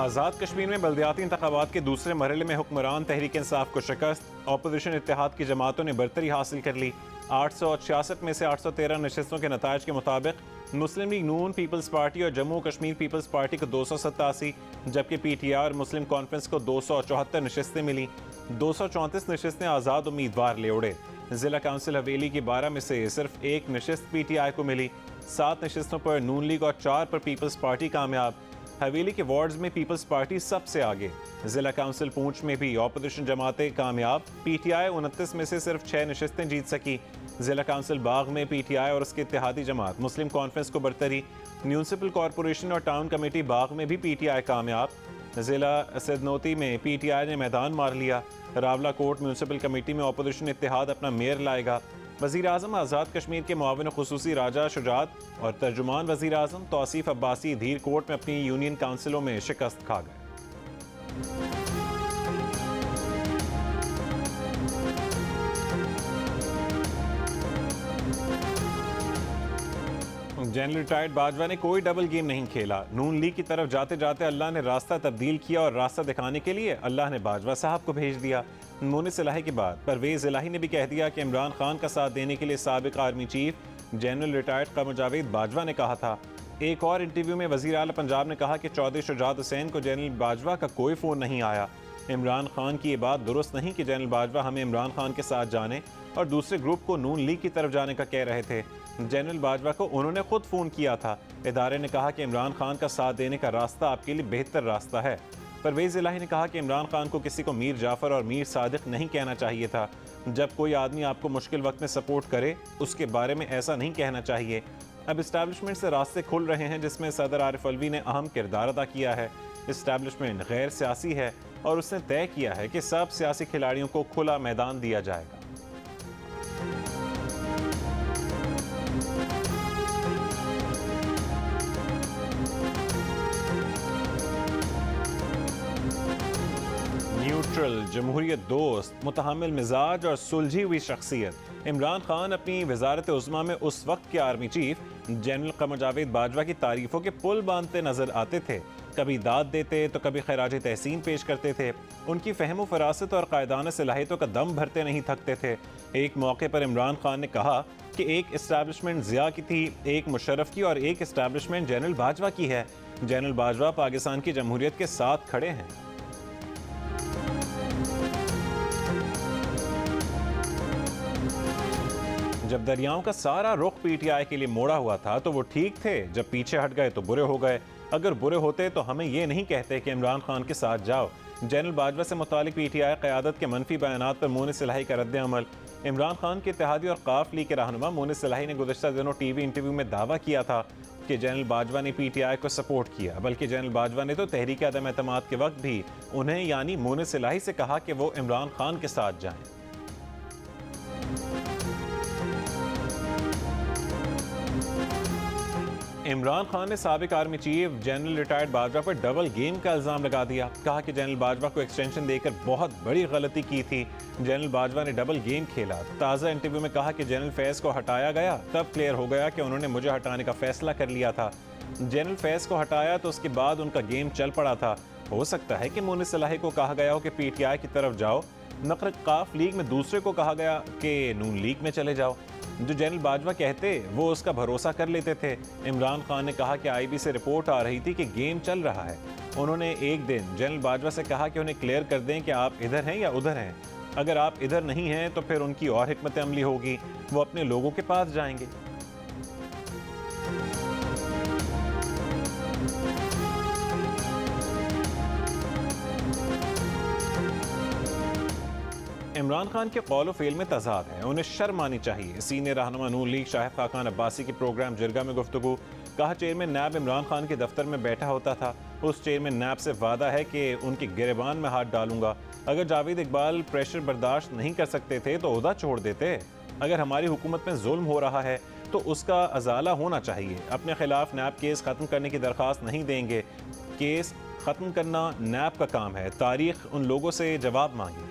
आज़ाद कश्मीर में बल्दियाती इंतखाबात के दूसरे मरहले में हुक्मरान तहरीक इंसाफ को शिकस्त, अपोजिशन इत्तेहाद की जमातों ने बरतरी हासिल कर ली। 866 में से 813 नशस्तों के नताइज के मुताबिक मुस्लिम लीग नून, पीपल्स पार्टी और जम्मू कश्मीर पीपल्स पार्टी को 287, जबकि PTI और मुस्लिम कॉन्फ्रेंस को 274 नशस्तें मिली। 234 नशस्तें आज़ाद उम्मीदवार ले उड़े। जिला काउंसिल हवेली की 12 में से सिर्फ एक नशस्त PTI को मिली। 7 नशस्तों पर नून लीग और 4 पर पीपल्स पार्टी कामयाब। हवेली के वार्ड्स में पीपल्स पार्टी सबसे आगे। जिला काउंसिल पूंछ में भी ऑपोजिशन जमातें कामयाब। PTI 29 में से सिर्फ 6 नशस्तें जीत सकी। जिला काउंसिल बाग में PTI और उसके इत्तेहादी जमात मुस्लिम कॉन्फ्रेंस को बरतरी। म्यूनसिपल कॉरपोरेशन और टाउन कमेटी बाग में भी PTI कामयाब। जिला सदनोती में PTI ने मैदान मार लिया। रावला कोट म्यूनसिपल कमेटी में ऑपोजिशन इत्तेहाद अपना मेयर लाएगा। वज़ीर आज़म आज़ाद कश्मीर के मुआविन खुसूसी राजा शुजात और तर्जुमान वज़ीर आज़म तौसीफ अब्बासी धीर कोट में अपनी यूनियन काउंसिलों में शिकस्त खा गए। जनरल रिटायर्ड बाजवा ने कोई डबल गेम नहीं खेला। नून लीग की तरफ जाते जाते अल्लाह ने रास्ता तब्दील किया और रास्ता दिखाने के लिए अल्लाह ने बाजवा साहब को भेज दिया। मोनिस इलाही के बाद परवेज़ इलाही ने भी कह दिया कि इमरान खान का साथ देने के लिए साबिक army chief general retired Qamar Javed Bajwa ने कहा था। एक और इंटरव्यू में वज़ीर आला पंजाब ने कहा कि चौधरी शुजात हुसैन को जनरल बाजवा का कोई फ़ोन नहीं आया। इमरान खान की ये बात दुरुस्त नहीं कि जनरल बाजवा हमें इमरान खान के साथ जाने और दूसरे ग्रुप को नून लीग की तरफ जाने का कह रहे थे। जनरल बाजवा को उन्होंने खुद फ़ोन किया था। इदारे ने कहा कि इमरान खान का साथ देने का रास्ता आपके लिए बेहतर रास्ता है। परवेज़ इलाही ने कहा कि इमरान खान को किसी को मीर जाफ़र और मीर सादिक नहीं कहना चाहिए था। जब कोई आदमी आपको मुश्किल वक्त में सपोर्ट करे उसके बारे में ऐसा नहीं कहना चाहिए। अब इस्टेब्लिशमेंट से रास्ते खुल रहे हैं जिसमें सदर आरिफ अलवी ने अहम किरदार अदा किया है। इस्टेब्लिशमेंट गैर सियासी है और उसने तय किया है कि सब सियासी खिलाड़ियों को खुला मैदान दिया जाएगा। न्यूट्रल, जमहूरियत दोस्त, मुतहम्मिल मिजाज और सुलझी हुई शख्सियत इमरान खान अपनी वजारत उज़्मा में उस वक्त के army chief general Qamar Javed Bajwa की तारीफों के पुल बांधते नजर आते थे। कभी दाद देते तो कभी खैराज तहसीन पेश करते थे। उनकी फहम फरासत और कायदाना सलाहियतों का दम भरते नहीं थकते थे। एक मौके पर इमरान खान ने कहा कि एक इस्टेब्लिशमेंट ज़िया की थी, एक मुशर्रफ की और एक इस्टेब्लिशमेंट जनरल बाजवा की है। जनरल बाजवा पाकिस्तान की जमहूरियत के साथ खड़े हैं। जब दरियाओं का सारा रुख PTI के लिए मोड़ा हुआ था तो वो ठीक थे, जब पीछे हट गए तो बुरे हो गए। अगर बुरे होते तो हमें ये नहीं कहते कि इमरान खान के साथ जाओ। जनरल बाजवा से मुतालिक PTI क़यादत के मनफी बयानात पर मोनिस इलाही का रद्द अमल। इमरान खान के इत्तेहादी और काफ लीग के रहनुमा मोनिस इलाही ने गुज़श्ता दिनों TV इंटरव्यू में दावा किया था कि जनरल बाजवा ने PTI को सपोर्ट किया, बल्कि जनरल बाजवा ने तो तहरीक अदम एतमाद के वक्त भी उन्हें यानी मोनिस इलाही से कहा कि वो इमरान खान के साथ जाएं। इमरान खान ने साबिक army chief general retired Bajwa पर डबल गेम का इल्ज़ाम लगा दिया। कहा कि जनरल बाजवा को एक्सटेंशन देकर बहुत बड़ी गलती की थी। जनरल बाजवा ने डबल गेम खेला। ताज़ा इंटरव्यू में कहा कि जनरल फैज़ को हटाया गया, तब क्लियर हो गया कि उन्होंने मुझे हटाने का फैसला कर लिया था। जनरल फैज़ को हटाया तो उसके बाद उनका गेम चल पड़ा था। हो सकता है कि मोनिस इलाही को कहा गया हो कि PTI की तरफ जाओ, नक़्र काफ लीग में दूसरे को कहा गया कि नून लीग में चले जाओ। जो जनरल बाजवा कहते वो उसका भरोसा कर लेते थे। इमरान खान ने कहा कि IB से रिपोर्ट आ रही थी कि गेम चल रहा है। उन्होंने एक दिन जनरल बाजवा से कहा कि उन्हें क्लियर कर दें कि आप इधर हैं या उधर हैं। अगर आप इधर नहीं हैं तो फिर उनकी और हिकमत अमली होगी, वो अपने लोगों के पास जाएंगे। इमरान खान के कौल फेल में तजाद है, उन्हें शर्म आनी चाहिए। सीनियर रहनुमा नून लीग शाहिद खाकान अब्बासी की प्रोग्राम जिरगा में गुफ्तगू। कहा चेयरमैन नैब इमरान खान के दफ्तर में बैठा होता था। उस चेयरमैन नैब से वादा है कि उनकी गिरबान में हाथ डालूंगा। अगर जावेद इकबाल प्रेशर बर्दाश्त नहीं कर सकते थे तो ओहदा छोड़ देते। अगर हमारी हुकूमत में जुल्म हो रहा है तो उसका अजाला होना चाहिए। अपने खिलाफ नैब केस ख़त्म करने की दरख्वास्त नहीं देंगे। केस ख़त्म करना नैब का काम है। तारीख उन लोगों से जवाब मांगेगी।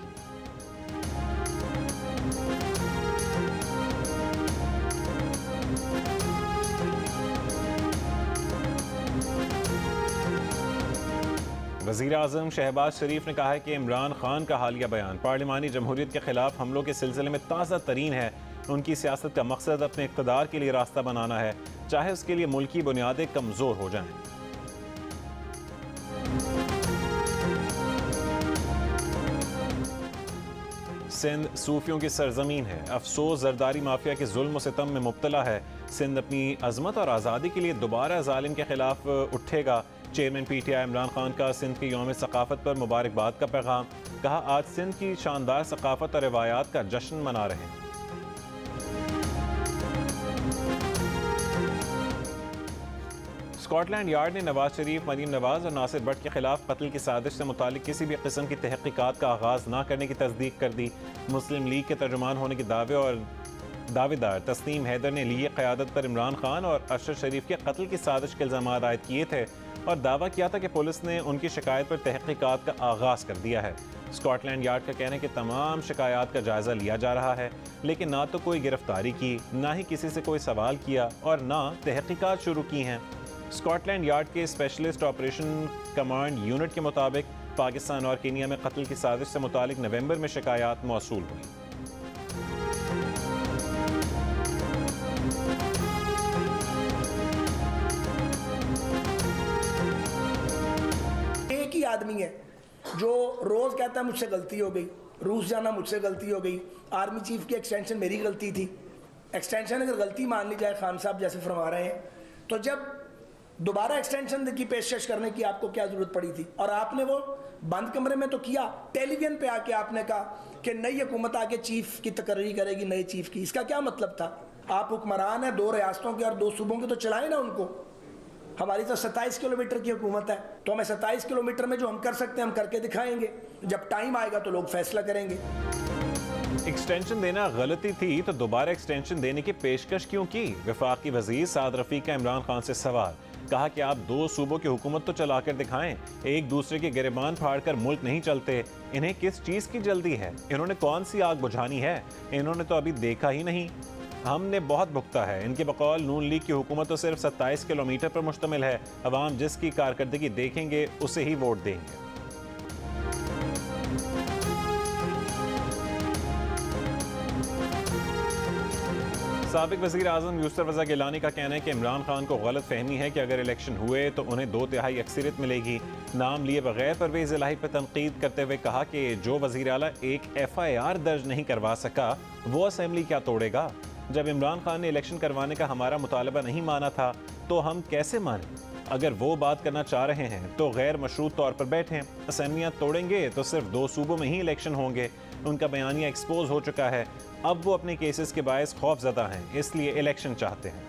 वज़ीर आज़म शहबाज शरीफ ने कहा है कि इमरान खान का हालिया बयान पार्लिमानी जमहूरियत के खिलाफ हमलों के सिलसिले में ताज़ा तरीन है। उनकी सियासत का मकसद अपने इक़्तिदार के लिए रास्ता बनाना है, चाहे उसके लिए मुल्की बुनियादें कमज़ोर हो जाएं। सिंध सूफियों की सरजमीन है, अफसोस जरदारी माफिया के जुल्म सितम में मुब्तला है। सिंध अपनी अजमत और आज़ादी के लिए दोबारा जालिम के खिलाफ उठेगा। चेयरमैन PTI इमरान खान का सिंध के यौम सकाफत पर मुबारकबाद का पैगाम। कहा, आज सिंध की शानदार सकाफत और रिवायात का जश्न मना रहे हैं। स्कॉटलैंड यार्ड ने नवाज शरीफ, मरीम नवाज और नासिर भट्ट के खिलाफ कत्ल की साजिश से मुतालिक किसी भी किस्म की तहकीकात का आगाज़ न करने की तस्दीक कर दी। मुस्लिम लीग के तर्जुमान होने के दावेदार तस्नीम हैदर ने लीग क़यादत पर इमरान खान और अशरफ शरीफ के कत्ल की साजिश के इल्ज़ाम आयद किए थे और दावा किया था कि पुलिस ने उनकी शिकायत पर तहकीकात का आगाज़ कर दिया है। स्कॉटलैंड यार्ड का कहना है कि तमाम शिकायत का जायज़ा लिया जा रहा है, लेकिन ना तो कोई गिरफ्तारी की, ना ही किसी से कोई सवाल किया और ना तहकीकात शुरू की हैं। स्कॉटलैंड यार्ड के स्पेशलिस्ट ऑपरेशन कमांड यूनिट के मुताबिक पाकिस्तान और केनिया में कत्ल की साजिश से मुतालिक नवंबर में शिकायत मौसूल हुई। एक ही आदमी है जो रोज कहता है मुझसे गलती हो गई, रूस जाना मुझसे गलती हो गई, आर्मी चीफ की एक्सटेंशन मेरी गलती थी। एक्सटेंशन अगर गलती मान ली जाए, खान साहब जैसे फरमा रहे हैं, तो जब दोबारा एक्सटेंशन की पेशकश करने की आपको क्या जरूरत पड़ी थी? और आपने वो बंद कमरे में तो किया, टेलीविजन पे आके आपने कहा कि नई हुकूमत आके चीफ की तकर्री करेगी, नए चीफ की। इसका क्या मतलब था? आप हुक्मरान हैं 2 रियासतों के और 2 सूबों के, तो चलाए ना उनको। हमारी तो 27 किलोमीटर की हुकूमत है, तो हमें 27 किलोमीटर में जो हम कर सकते हैं हम करके दिखाएंगे। जब टाइम आएगा तो लोग फैसला करेंगे। एक्सटेंशन देना गलती थी तो दोबारा एक्सटेंशन देने की पेशकश क्यों की? वफाकी वजीर साद रफीक का इमरान खान से सवाल। कहा कि आप 2 सूबों की हुकूमत तो चलाकर दिखाएं, एक दूसरे के गिरबान फाड़कर मुल्क नहीं चलते। इन्हें किस चीज की जल्दी है? इन्होंने कौन सी आग बुझानी है? इन्होंने तो अभी देखा ही नहीं। हमने बहुत भुगता है। इनके बकौल नून लीग की हुकूमत तो सिर्फ 27 किलोमीटर पर मुश्तमिल है। अवाम जिसकी कारकर्दगी देखेंगे उसे ही वोट देंगे। साबिक वज़ीर आज़म यूसुफ रज़ा गिलानी का कहना है कि इमरान खान को गलत फहमी है कि अगर इलेक्शन हुए तो उन्हें 2/3 अक्सरियत मिलेगी। नाम लिए बगैर परवेज़ इलाही पर तनकीद करते हुए कहा कि जो वज़ीर आला एक FIR दर्ज नहीं करवा सका वो असेंबली क्या तोड़ेगा? जब इमरान खान ने इलेक्शन करवाने का हमारा मुतालबा नहीं माना था तो हम कैसे माने? अगर वो बात करना चाह रहे हैं तो गैर मशरूत तौर पर बैठें। असेंबलियाँ तोड़ेंगे तो सिर्फ 2 सूबों में ही इलेक्शन होंगे। उनका बयानिया एक्सपोज हो चुका है। अब वो अपने केसेस के बायस खौफजदा हैं, इसलिए इलेक्शन चाहते हैं।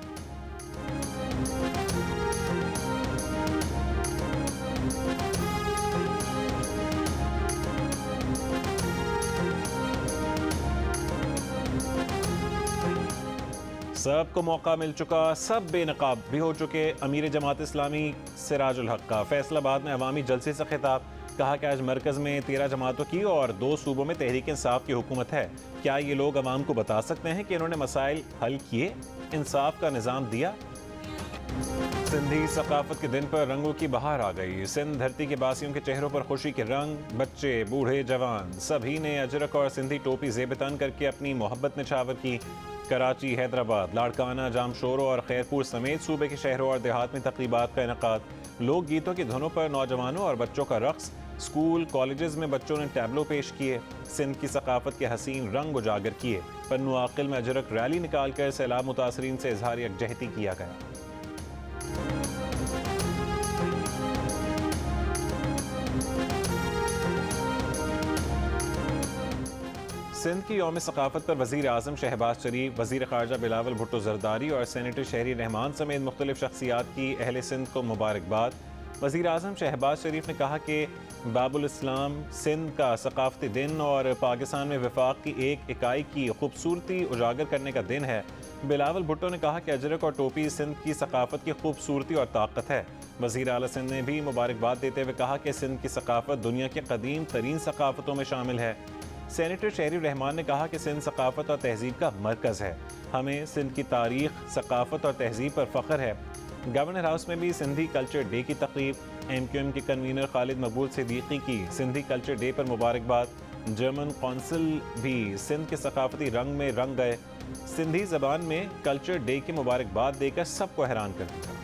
सबको मौका मिल चुका, सब बेनकाब भी हो चुके। अमीर जमात इस्लामी सिराजुल हक का फैसलाबाद में अवामी जलसे से खिताब। कहा कि आज मरकज़ में 13 जमातों की और 2 सूबों में तहरीक इंसाफ की हुकूमत है। क्या ये लोग अवाम को बता सकते हैं कि इन्होंने मसाइल हल किए, इंसाफ का निज़ाम दिया? सिंधी सकाफत के दिन पर रंगों की बहार आ गई। सिंध धरती के बासियों के चेहरों पर खुशी के रंग। बच्चे, बूढ़े, जवान सभी ने अजरक और सिंधी टोपी ज़ेबतन करके अपनी मोहब्बत निछावर की। कराची, हैदराबाद, लाड़काना, जामशोरो और खैरपुर समेत सूबे के शहरों और देहात में तकरीबात का इनेकाद। लोक गीतों की धुनों पर नौजवानों और बच्चों का रक्स। स्कूल कॉलेजेस में बच्चों ने टैबलो पेश किए। सिंध की सकाफत के हसीन रंग उजागर किए। पन्नू आकिल में अजरक रैली निकाल कर सैलाब मुतासरीन से इजहार यकजहती किया गया। सिंध की यौम सकाफत पर वज़ीर आज़म शहबाज शरीफ, वज़ीर ख़ारजा बिलावल भुट्टो ज़रदारी और सेनेटर शहरी रहमान समेत मुख्तलिफ शख्सियात की अहले सिंध को मुबारकबाद। वज़ीर आज़म शहबाज शरीफ ने कहा कि बाबुल इस्लाम सिंध का सकाफती दिन और पाकिस्तान में वफाक की एक इकाई की खूबसूरती उजागर करने का दिन है। बिलावल भुट्टो ने कहा कि अजरक और टोपी सिंध की सकाफत की खूबसूरती और ताकत है। वज़ीर आला सिंध ने भी मुबारकबाद देते हुए कहा कि सिंध की सकाफत दुनिया की कदीम तरीन सकाफतों में शामिल है। सेनेटर शहरी रहमान ने कहा कि सिंध सकाफत और तहजीब का मरकज़ है। हमें सिंध की तारीख, सकाफत और तहजीब पर फ़ख्र है। गवर्नर हाउस में भी सिंधी कल्चर डे की तकरीब, MQM के कन्वीनर खालिद मकबूल सिद्दीकी की सिंधी कल्चर डे पर मुबारकबाद। जर्मन कौंसिल भी सिंध के सकाफती रंग में रंग गए। सिंधी जबान में कल्चर डे की मुबारकबाद देकर सबको हैरान कर दिया।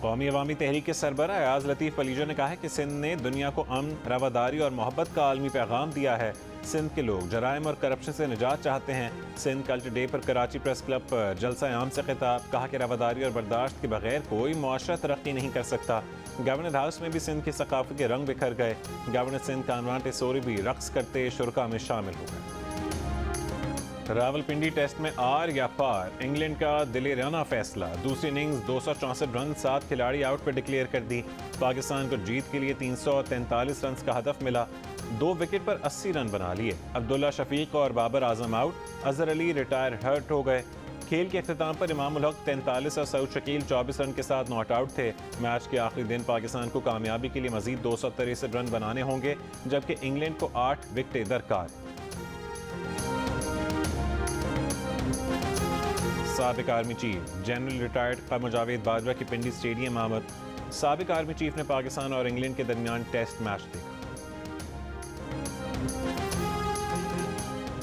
कौमी अवामी तहरीक के सरबराह एयाज लतीफ़ पलीजो ने कहा है कि सिंध ने दुनिया को अमन, रवादारी और मोहब्बत का आलमी पैगाम दिया है। सिंध के लोग जराइम और करप्शन से निजात चाहते हैं। सिंध कल्चर डे पर कराची प्रेस क्लब पर जलसा आम से खिताब, कहा कि रवादारी और बर्दाश्त के बगैर कोई मुआशरा तरक्की नहीं कर सकता। गवर्नर हाउस में भी सिंध की सकाफत के रंग बिखर गए। गवर्नर सिंध कामरान टेसोरी भी रक्स करते शुरका में शामिल हो गए। रावलपिंडी टेस्ट में आर या पार, इंग्लैंड का दिलेराना फैसला। दूसरी इनिंग्स 264 रन, 7 खिलाड़ी आउट पर डिक्लेयर कर दी। पाकिस्तान को जीत के लिए 343 रन का हदफ मिला। 2 विकेट पर 80 रन बना लिए। अब्दुल्ला शफीक और Babar Azam out, Azhar Ali retire hurt हो गए। खेल के अख्ताम पर इमामुल हक 43 और सऊद शकील 24 रन के साथ नॉट आउट थे। मैच के आखिरी दिन पाकिस्तान को कामयाबी के लिए मजीद 263 रन बनाने होंगे, जबकि इंग्लैंड को 8 विकेटें दरकार। साबिक आर्मी चीफ जनरल रिटायर्ड क़मर जावेद बाजवा की पिंडी स्टेडियम आमद। साबिक आर्मी चीफ ने पाकिस्तान और इंग्लैंड के दरमियान टेस्ट मैच देखा।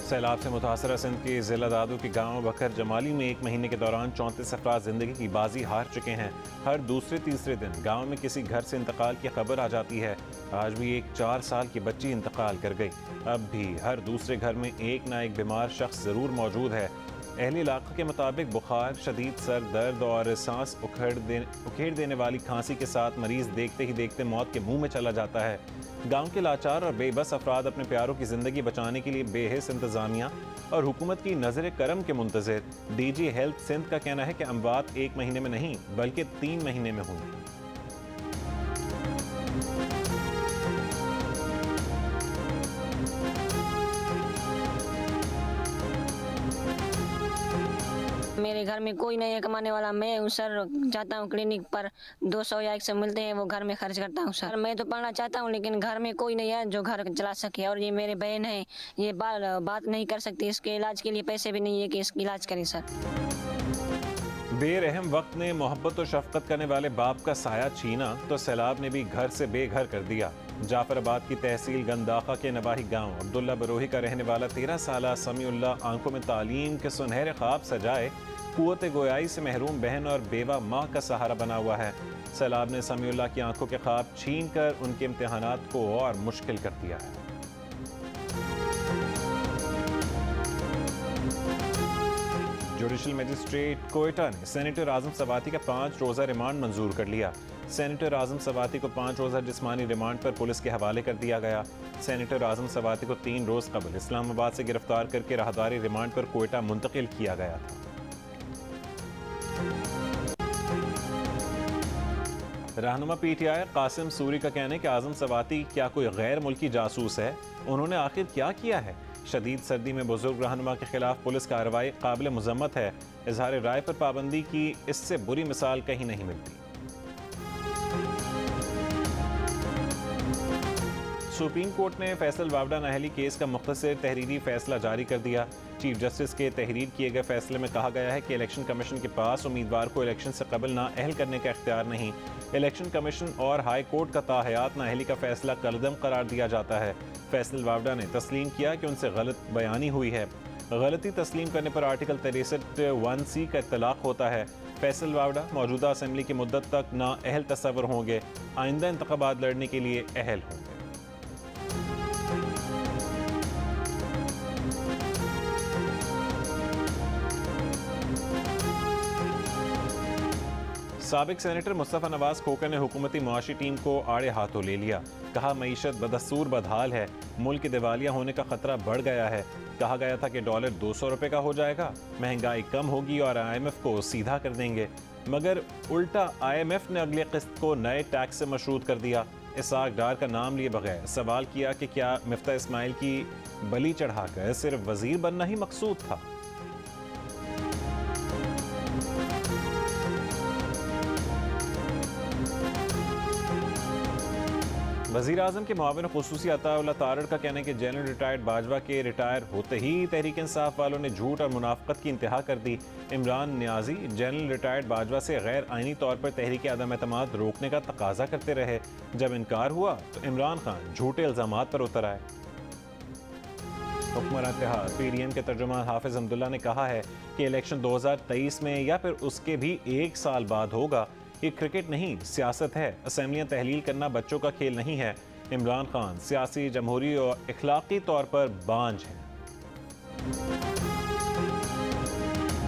सैलाब से मुतासरा सिंध के ज़िला दादू के गांव बखर जमाली में 1 महीने के दौरान 34 अफराद जिंदगी की बाजी हार चुके हैं। हर दूसरे तीसरे दिन गांव में किसी घर से इंतकाल की खबर आ जाती है। आज भी एक 4 साल की बच्ची इंतकाल कर गई। अब भी हर दूसरे घर में एक ना एक बीमार शख्स ज़रूर मौजूद है। अहले इलाक़े के मुताबिक बुखार, शदीद सर दर्द और सांस उखेड़ देने वाली खांसी के साथ मरीज देखते ही देखते मौत के मुंह में चला जाता है। गांव के लाचार और बेबस अफराद अपने प्यारों की ज़िंदगी बचाने के लिए बेहिस इंतज़ामिया और हुकूमत की नज़र करम के मुंतज़िर। DG हेल्थ सिंध का कहना है कि अमवात 1 महीने में नहीं बल्कि 3 महीने में होंगी। मेरे घर में कोई नहीं है कमाने वाला। मैं हूँ सर, जाता हूँ क्लिनिक पर 200 या 100 मिलते हैं, वो घर में खर्च करता हूँ सर। मैं तो पढ़ना चाहता हूँ लेकिन घर में कोई नहीं है जो घर चला सके। और ये मेरे बहन है, ये बात नहीं कर सकती, इसके इलाज के लिए पैसे भी नहीं है कि इसका इलाज करें सर। बेरहम वक्त ने मोहब्बत और शफकत करने वाले बाप का साया छीना तो सैलाब ने भी घर से बेघर कर दिया। जाफराबाद की तहसील गंदाखा के नवाही गांव अब्दुल्ला बरोही का रहने वाला 13 साला समीउल्लाह आंखों में तालीम के सुनहरे ख्वाब सजाए कुव्वत गोयाई से महरूम बहन और बेवा माँ का सहारा बना हुआ है। सैलाब ने समीउल्लाह की आंखों के ख्वाब छीन कर उनके इम्तिहानात को और मुश्किल कर दिया है। जुडिशल मजिस्ट्रेट कोयटा ने सेनेटर आजम सवाती का 5 रोज़ा रिमांड मंजूर कर लिया। सेनेटर आजम सवाती को 5 रोज़ा जिस्मानी रिमांड पर पुलिस के हवाले कर दिया गया। सेनेटर आजम सवाती को 3 रोज़ कबल इस्लामाबाद से गिरफ्तार करके राहदारी रिमांड पर कोयटा मुंतकिल किया गया था। रहनुमा PTI कासिम सूरी का कहना है कि आजम सवाती क्या कोई गैर मुल्की जासूस है? उन्होंने आखिर क्या किया है? शदीद सर्दी में बुजुर्ग रहनुमा के खिलाफ पुलिस कार्रवाई काबिल मुज़म्मत है। इजहार राय पर पाबंदी की इससे बुरी मिसाल कहीं नहीं मिलती। सुप्रीम कोर्ट ने फैसल वावड़ा नाअहली केस का मुख्तसर तहरीरी फैसला जारी कर दिया। चीफ जस्टिस के तहरीर किए गए फैसले में कहा गया है कि इलेक्शन कमीशन के पास उम्मीदवार को इलेक्शन से कबल नाअहल करने का इख्तियार नहीं। इलेक्शन कमीशन और हाई कोर्ट का ताहयात नाअहली का फैसला कलदम करार दिया जाता है। फैसल वावड़ा ने तस्लीम किया कि उनसे गलत बयानी हुई है। गलती तस्लीम करने पर आर्टिकल 63(1)(c) का इत्तलाक होता है। फैसल वावड़ा मौजूदा असम्बली की मुद्दत तक नाअहल तस्वर होंगे, आइंदा इंतखाबात लड़ने के लिए अहल होंगे। साबिक सेनेटर मुस्तफ़ा नवाज खोकर ने हुकूमती मुआशी टीम को आड़े हाथों ले लिया। कहा मईशत बदस्तूर बदहाल है, मुल्क के दिवालिया होने का खतरा बढ़ गया है। कहा गया था कि डॉलर 200 रुपये का हो जाएगा, महंगाई कम होगी और IMF को सीधा कर देंगे, मगर उल्टा IMF ने अगले किस्त को नए टैक्स से मशरूत कर दिया। इसाक डार का नाम लिए बगैर सवाल किया कि क्या मिफ्ता इस्माइल की बलि चढ़ाकर सिर्फ वजीर बनना ही मकसूद था? वज़ीर आज़म के मुआविन ख़ुसूसी अताउल्लाह तारड़ का कहना है कि जनरल रिटायर्ड बाजवा के रिटायर होते ही तहरीक इंसाफ वालों ने झूठ और मुनाफकत की इंतहा कर दी। इमरान नियाजी जनरल रिटायर्ड बाजवा से गैर आइनी तौर पर तहरीक अदम एतमाद रोकने का तकाजा करते रहे। जब इनकार हुआ तो इमरान खान झूठे इल्ज़ामात पर उतर आए। हुक्मरान इत्तेहाद PDM के तर्जुमान हाफिज अब्दुल्ला ने कहा है कि इलेक्शन 2023 में या फिर उसके भी एक साल बाद होगा। ये क्रिकेट नहीं, सियासत है। असेंबलियां तहलील करना बच्चों का खेल नहीं है। इमरान खान सियासी, जमहूरी और इखलाकी तौर पर बांझ हैं।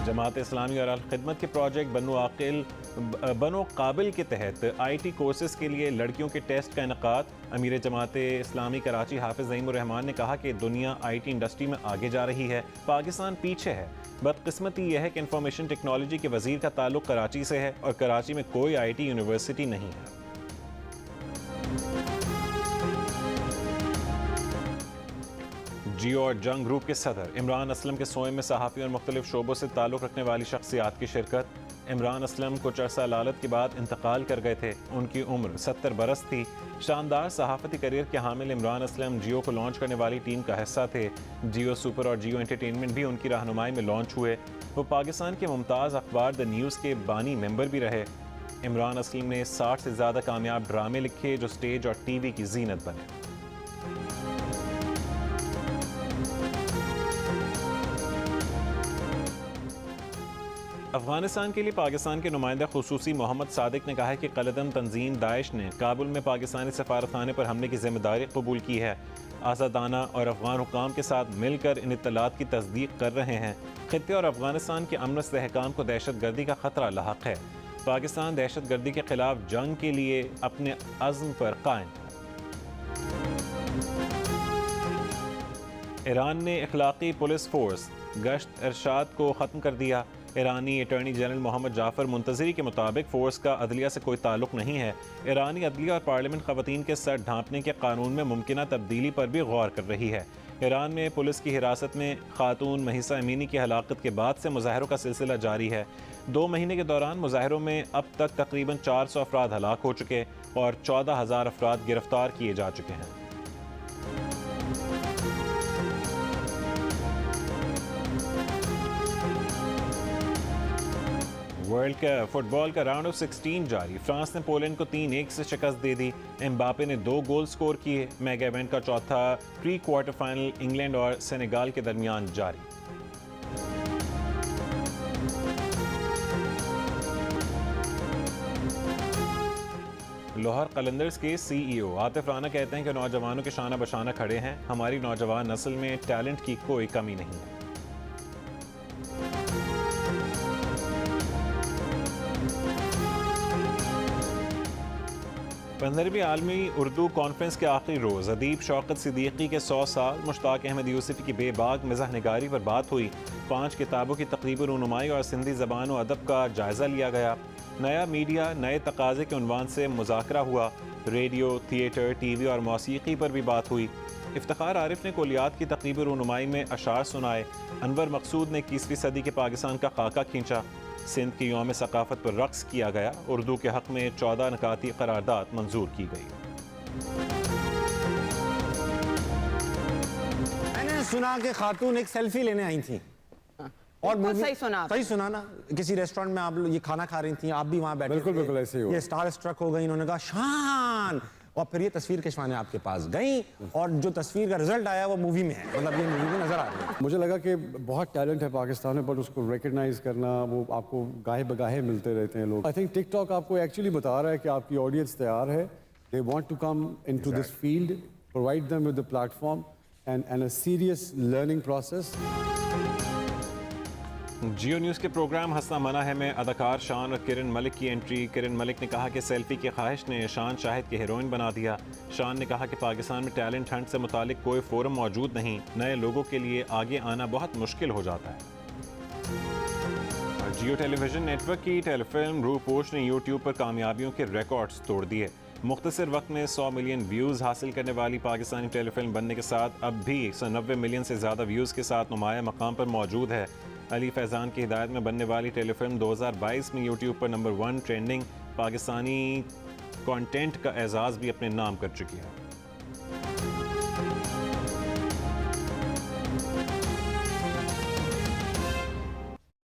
जमात इस्लामी और अल-खिदमत के प्रोजेक्ट बनो काबिल के तहत IT कोर्सेज के लिए लड़कियों के टेस्ट का इनकाद। अमीर जमात इस्लामी कराची हाफिज ज़हीमुर रहमान ने कहा कि दुनिया IT इंडस्ट्री में आगे जा रही है, पाकिस्तान पीछे है। बदकिस्मती यह है कि इंफॉर्मेशन टेक्नोलॉजी के वजीर का ताल्लुक कराची से है और कराची में कोई IT यूनिवर्सिटी नहीं है। जियो और जंग ग्रुप के सदर इमरान असलम के सोए में सहाफ़ी और मुख्तलिफ शोबों से ताल्लुक़ रखने वाली शख्सियात की शिरकत। इमरान असलम कुछ अरसा लालत के बाद इंतकाल कर गए थे। उनकी उम्र 70 बरस थी। शानदार सहाफ़ती करियर के हामिल इमरान असलम जियो को लॉन्च करने वाली टीम का हिस्सा थे। जियो सुपर और जियो एंटरटेनमेंट भी उनकी रहनुमाई में लॉन्च हुए। वो पाकिस्तान के मुमताज़ अखबार द न्यूज़ के बानी मेंबर भी रहे। इमरान असलम ने 60 से ज़्यादा कामयाब ड्रामे लिखे जो स्टेज और TV की जीनत बने। अफगानिस्तान के लिए पाकिस्तान के नुमाइंदा खुसूसी मोहम्मद सादिक ने कहा है कि कलदम तंजीम दाइश ने काबुल में पाकिस्तानी सफारतखाने पर हमले की जिम्मेदारी कबूल की है। आज़ादाना और अफगान हुकाम के साथ मिलकर इन इत्तलात की तस्दीक कर रहे हैं। खित्ते और अफगानिस्तान के अमन इस्तेहकाम को दहशत गर्दी का खतरा लाहक है। पाकिस्तान दहशत गर्दी के खिलाफ जंग के लिए अपने अज़्म पर कायम है। ईरान ने इखलाकी पुलिस फोर्स गश्त इरशाद को ख़त्म कर दिया। ईरानी अटॉर्नी जनरल मोहम्मद जाफ़र मुंतज़री के मुताबिक फ़ोर्स का अदलिया से कोई ताल्लुक़ नहीं है। ईरानी अदलिया और पार्लियामेंट ख़वातीन के सर ढांपने के कानून में मुमकिना तब्दीली पर भी गौर कर रही है। ईरान में पुलिस की हिरासत में खातून महिसा अमीनी की हलाकत के बाद से मुजाहरों का सिलसिला जारी है। 2 महीने के दौरान मुजाहरों में अब तक तकरीबन 400 अफराद हलाक हो चुके और 14,000 अफराद गिरफ्तार किए जा चुके हैं। वर्ल्ड कप फुटबॉल का राउंड ऑफ 16 जारी। फ्रांस ने पोलैंड को 3-1 से शिकस्त दे दी। एम्बापे ने 2 गोल स्कोर किए। मेगा इवेंट का चौथा प्री क्वार्टर फाइनल इंग्लैंड और सेनेगाल के दरमियान जारी। लाहौर कलंदर्स के CEO आतिफ राना कहते हैं कि नौजवानों के शाना बशाना खड़े हैं। हमारी नौजवान नस्ल में टैलेंट की कोई कमी नहीं है। 15वीं आलमी उर्दू कॉन्फ्रेंस के आखिरी रोज़ अदीब शौकत सिद्दीकी के 100 साल, मुश्ताक अहमद यूसुफ़ी की बेबाक मिज़ाह निगारी पर बात हुई। 5 किताबों की तकरीबी रूनुमाई और सिंधी ज़बान और अदब का जायज़ा लिया गया। नया मीडिया नए तकाज़े के उन्वान से मुज़ाकरा हुआ। रेडियो, थिएटर, TV और मौसीकी पर भी बात हुई। इफ्तिखार आरिफ ने कुलियात की तकरीबी रूनुमाई में अशार सुनाए। अनवर मकसूद ने 21वीं सदी के पाकिस्तान का खाका खींचा। सिंध की यौम सकाफत पर रक्स किया गया। उर्दू के हक़ में 14 नकाती करारदाद मंजूर की गई। मैंने सुना कि खातून एक सेल्फी लेने आई थी और सही सुना ना, किसी रेस्टोरेंट में आप लोग ये खाना खा रही थी, आप भी वहाँ बैठे। बिल्कुल बिल्कुल ऐसे ही हुआ। ये स्टार स्ट्रक हो गई, इन्होंने कहा शान, और फिर ये तस्वीर खिंचवाने आपके पास गई और जो तस्वीर का रिजल्ट आया वो मूवी में है, मतलब ये मूवी में नजर आ रही है। मुझे लगा कि बहुत टैलेंट है पाकिस्तान में, बट उसको रिकग्नाइज करना, वो आपको गाहे बगाहे मिलते रहते हैं लोग। आई थिंक टिकटॉक आपको एक्चुअली बता रहा है कि आपकी ऑडियंस तैयार है। They want to come into this field, provide them with the platform and a serious learning process. Geo news के प्रोग्राम हंसना मना है में अदाकार शान और किरण मलिक की एंट्री। किरण मलिक ने कहा कि सेल्फी की ख्वाहिश ने शान शाहिद की हीरोइन बना दिया। शान ने कहा कि पाकिस्तान में टैलेंट हंट से मुतालिक कोई फोरम मौजूद नहीं, नए लोगों के लिए आगे आना बहुत मुश्किल हो जाता है। और जियो टेलीविजन नेटवर्क की टेलीफिल्म रूपोश ने यूट्यूब पर कामयाबियों के रिकॉर्ड्स तोड़ दिए। मुख्तसर वक्त में 100 मिलियन व्यूज़ हासिल करने वाली पाकिस्तानी टेलीफिल्म बनने के साथ अब भी 190 मिलियन से ज़्यादा व्यूज़ के साथ नुमाया मकाम पर मौजूद है। अली फैज़ान की हिदायत में बनने वाली टेलीफिल्म 2022 में यूट्यूब पर नंबर 1 ट्रेंडिंग पाकिस्तानी कंटेंट का एजाज़ भी अपने नाम कर चुकी है।